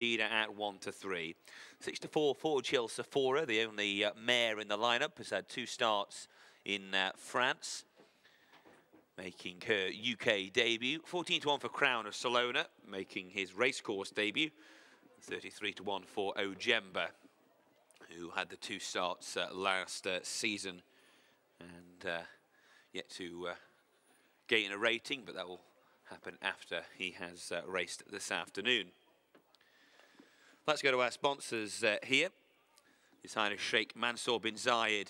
leader at 1-3. 6-4 for Gilles Sephora, the only mare in the lineup, has had 2 starts in France, making her UK debut. 14-1 for Crown of Salona, making his racecourse debut. 33-1 for Ojemba, who had the 2 starts last season and yet to gain a rating, but that will happen after he has raced this afternoon. Let's go to our sponsors here. His Highness Sheikh Mansour bin Zayed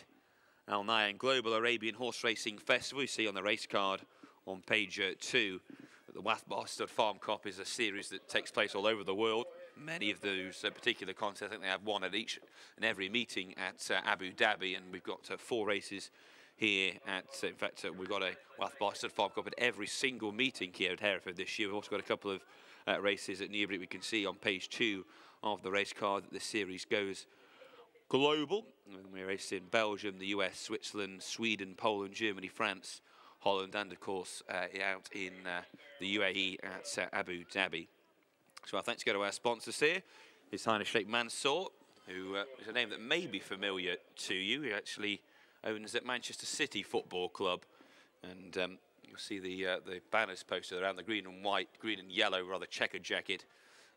Al Nahyan Global Arabian Horse Racing Festival. You see on the race card on page 2 that the Wathbar Stud Farm Cup is a series that takes place all over the world. Many of those particular contests, I think they have one at each and every meeting at Abu Dhabi, and we've got 4 races here at, in fact, we've got a Wathbar Stud Farm Cup at every single meeting here at Hereford this year. We've also got a couple of races at Newbury. We can see on page 2 of the race card that the series goes global. We race in Belgium, the US, Switzerland, Sweden, Poland, Germany, France, Holland, and of course out in the UAE at Abu Dhabi. So our thanks go to our sponsors here. His Highness Sheikh Mansour, who is a name that may be familiar to you. He actually owns at Manchester City Football Club, and you'll see the banners posted around the green and white, green and yellow, rather checkered jacket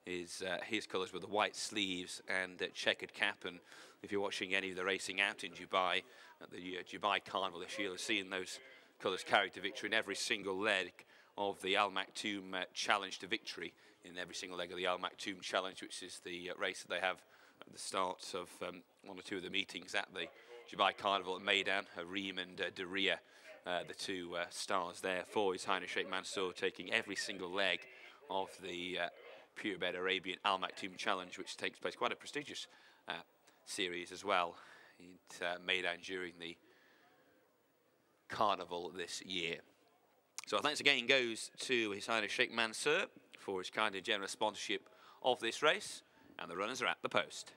is his colours with the white sleeves and checkered cap. And if you're watching any of the racing out in Dubai, at the Dubai Carnival this year, you'll have seen those colours carried to victory in every single leg of the Al Maktoum Challenge to victory, in every single leg of the Al Maktoum Challenge, which is the race that they have at the start of 1 or 2 of the meetings at the Dubai Carnival at Meydan. Harim and Daria, the 2 stars there for His Highness Sheikh Mansour, taking every single leg of the purebred Arabian Al Maktoum Challenge, which takes place, quite a prestigious series as well, at Meydan during the carnival this year. So our thanks again goes to His Highness Sheikh Mansour for his kind and generous sponsorship of this race, and the runners are at the post.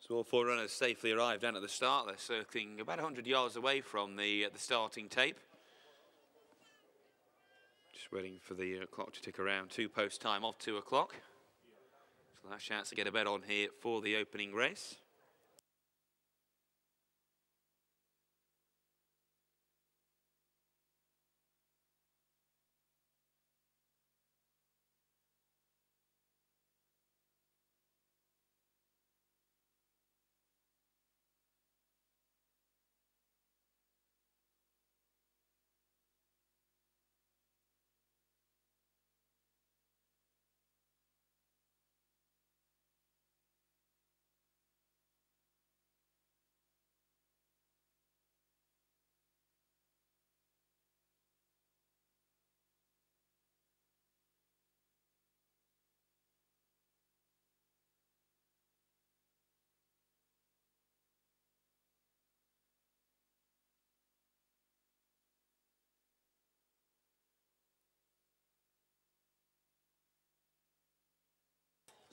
So all 4 runners safely arrived down at the start. They're circling about 100 yards away from the starting tape. Just waiting for the clock to tick around 2 post time of 2 o'clock. So last chance to get a bet on here for the opening race.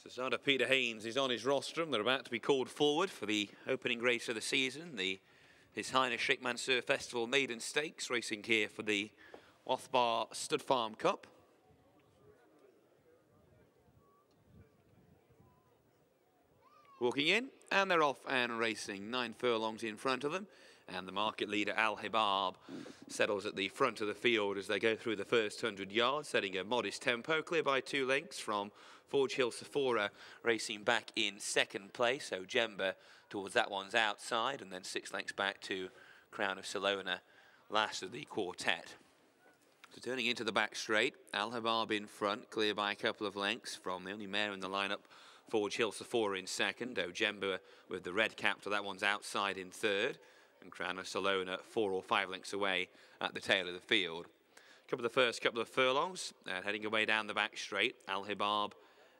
So starter Peter Haynes is on his rostrum. They're about to be called forward for the opening race of the season, the His Highness Sheikh Mansour Festival Maiden Stakes, racing here for the Othbar Stud Farm Cup. Walking in, and they're off and racing. 9 furlongs in front of them, and the market leader Al Hibab settles at the front of the field as they go through the first 100 yards, setting a modest tempo, clear by 2 lengths from Forge Hill Sephora, racing back in second place. So Jemba towards that one's outside, and then 6 lengths back to Crown of Salona, last of the quartet. So turning into the back straight, Al Hibab in front, clear by a couple of lengths from the only mare in the lineup, Forge Hill Sephora in second. Ojemba with the red cap to that one's outside in third, and Crown of Salona 4 or 5 lengths away at the tail of the field. The first couple of furlongs, heading away down the back straight, Al Hibab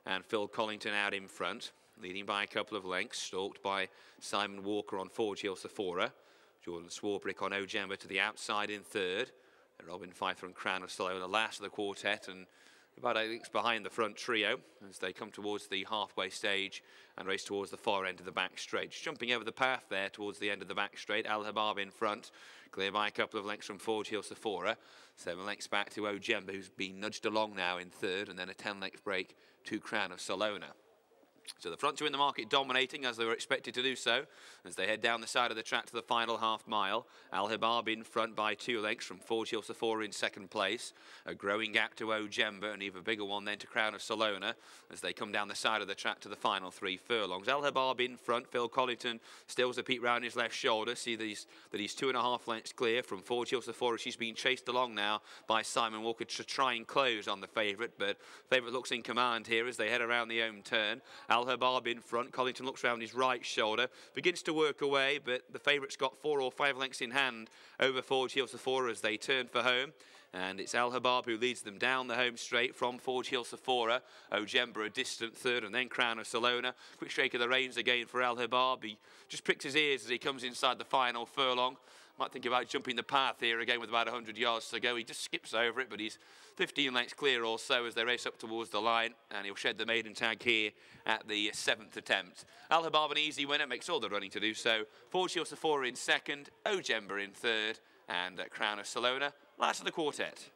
and Phil Collington out in front, leading by a couple of lengths, stalked by Simon Walker on Forge Hill Sephora, Jordan Swarbrick on Ojemba to the outside in third, and Robin Pfeiffer and Crown of Salona last of the quartet, and about 8 lengths behind the front trio as they come towards the halfway stage and race towards the far end of the back straight. Just jumping over the path there towards the end of the back straight, Al Hibab in front, clear by a couple of lengths from Forge Hill Sephora. 7 lengths back to Ojemba, who's been nudged along now in third, and then a 10-length break to Crown of Salona. So the front two in the market dominating as they were expected to do so as they head down the side of the track to the final half mile. Al Hibab in front by 2 lengths from Forge Hill Sephora in second place. A growing gap to Ojemba, and even bigger one then to Crown of Salona as they come down the side of the track to the final 3 furlongs. Al Hibab in front, Phil Collington stills a peep round his left shoulder. See that he's 2.5 lengths clear from Forge Hill Sephora. She's been chased along now by Simon Walker to try and close on the favourite, but favourite looks in command here as they head around the home turn. Al Hibab in front, Collington looks round his right shoulder, begins to work away, but the favourite's got 4 or 5 lengths in hand over Forge Hill Sephora as they turn for home. And it's Al Hibab who leads them down the home straight from Forge Hill Sephora. Ojemba a distant third, and then Crown of Salona. Quick shake of the reins again for Al Hibab. He just pricks his ears as he comes inside the final furlong. Might think about jumping the path here again with about 100 yards to go. He just skips over it, but he's 15 lengths clear or so as they race up towards the line, and he'll shed the maiden tag here at the 7th attempt. Al Hibab an easy winner, makes all the running to do so. Forge Hill Sephora in second, Ojemba in third, and Crown of Salona last of the quartet.